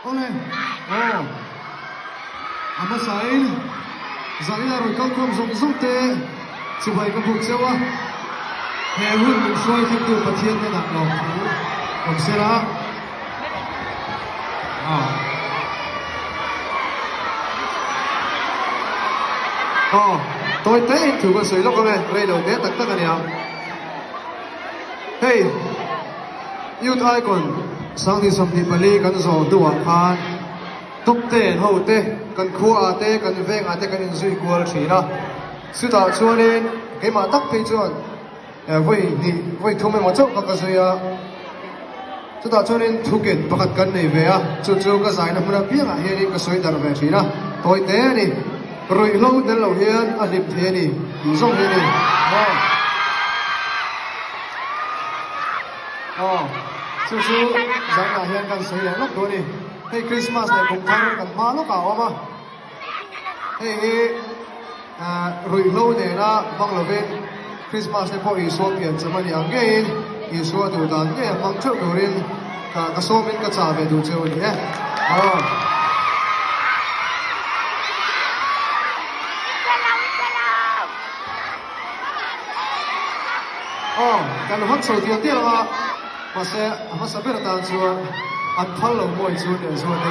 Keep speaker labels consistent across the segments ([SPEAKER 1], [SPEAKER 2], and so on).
[SPEAKER 1] Ole, ama sain, zali là rồi công công dùng dùng tê, chụp bài công phục xéo á, hè hun mình xoay thêm từ bát thiên cái nặng lòng, công xe lá, tôi té thử con sấy lóc con này, đây đầu té tắc tắc anh em, hey, youth icon. Sang thì sắm thì bali kan zo tua khan tuk te ho te kan khua te kan veng ate kan zui kwal thina suta chuanin ke ma tak pe chuan voi thume ma chok ka zuya suta chuanin thuken pakat kan nei ve a chu ka zaina huna pianga heri ka soi dar ve thina toi te ni roi lo del lo hian a lip the ni zong hi ni chú giải là hiện cần sấy lắm thôi đi. Hey Christmas này cũng thay cần má lúc nào mà. Hey rồi lâu này na mang lo về Christmas này phải số tiền cho mình ăn cái gì số đồ đàn cái mang chút đồ lên cả số mình cái trả về đồ chơi nhé. Cần hot số tiền tiền mà. Masa beratan chuan an phal lo moi chuan ne chuan ne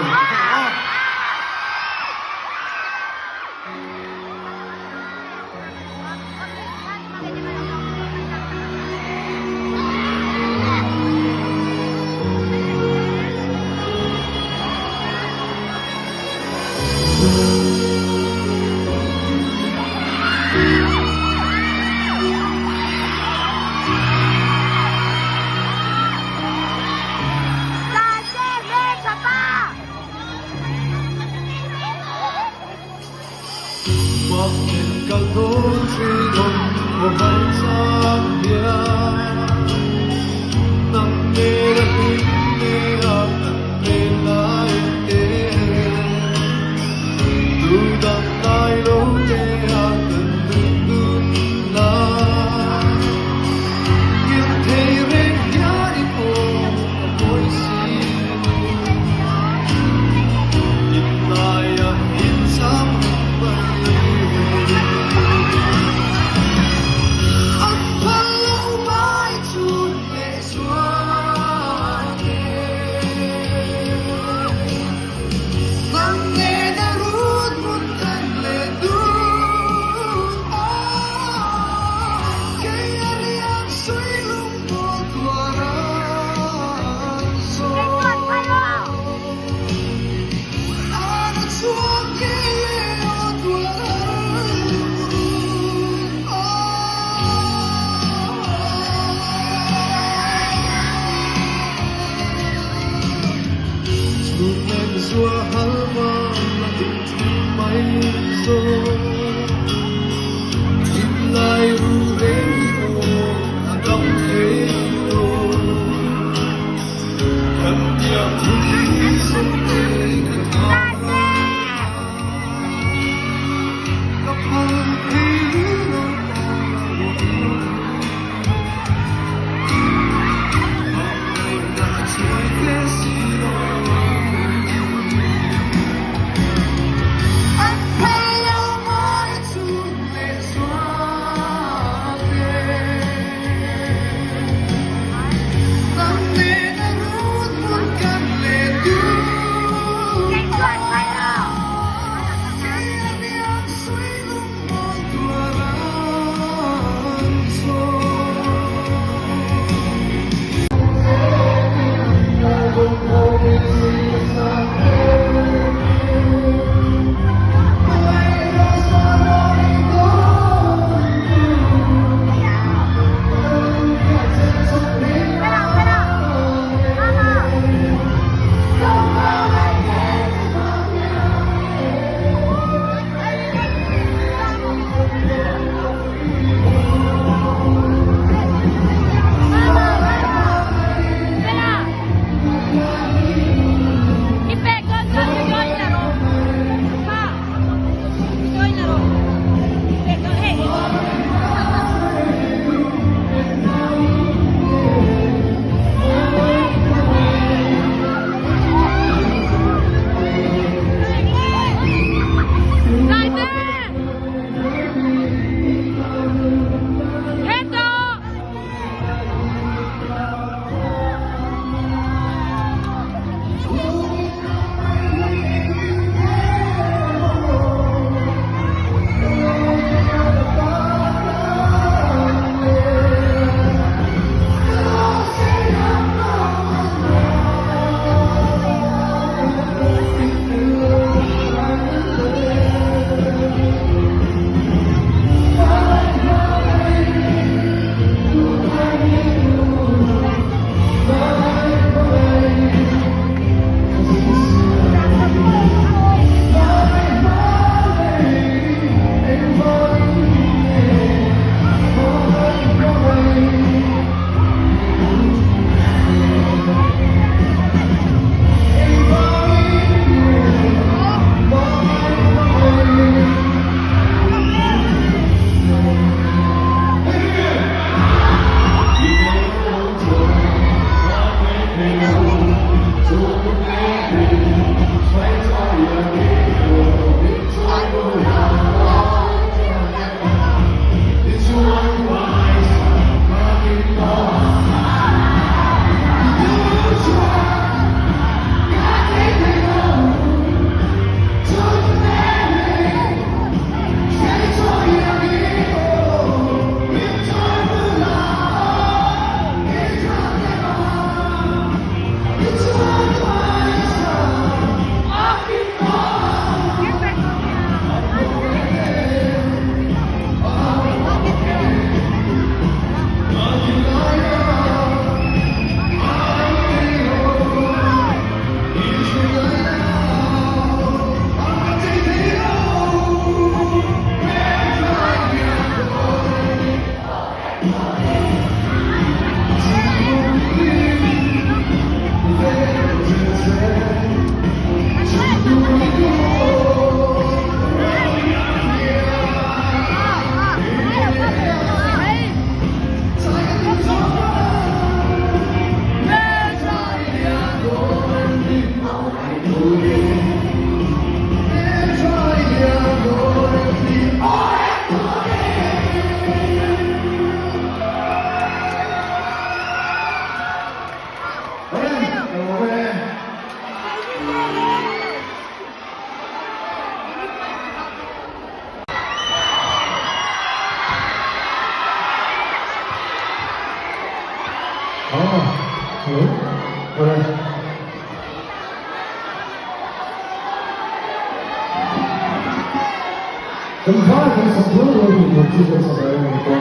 [SPEAKER 2] Kan phá kan sắp luôn rồi thì một chút nữa sẽ có.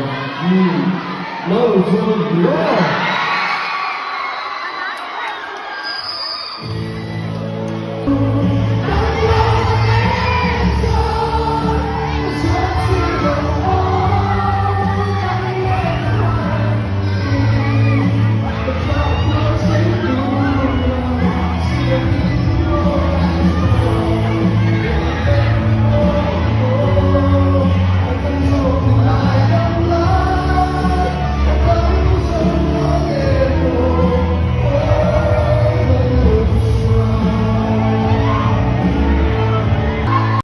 [SPEAKER 2] Nào, rồi,